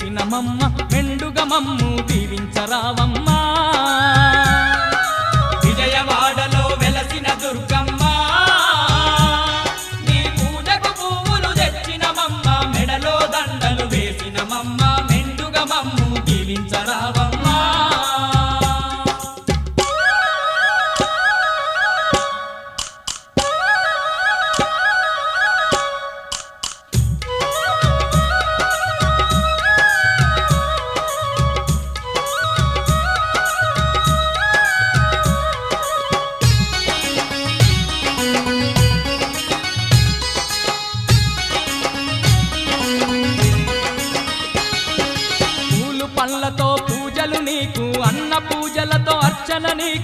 వెలసినమమ్మ మెండుగా మమ్ము దీవించరావమ్మా విజయవాడలో వెలసిన దుర్గమ్మ నీ పూజకు పువ్వులు తెచ్చినమమ్మ మెడలో దండలు వేసినమమ్మ మెండుగా మమ్ము దీవించరావమ్మా పూలు పళ్ళతో పూజలు నీకు అన్న పూజలతో అర్చన నీకు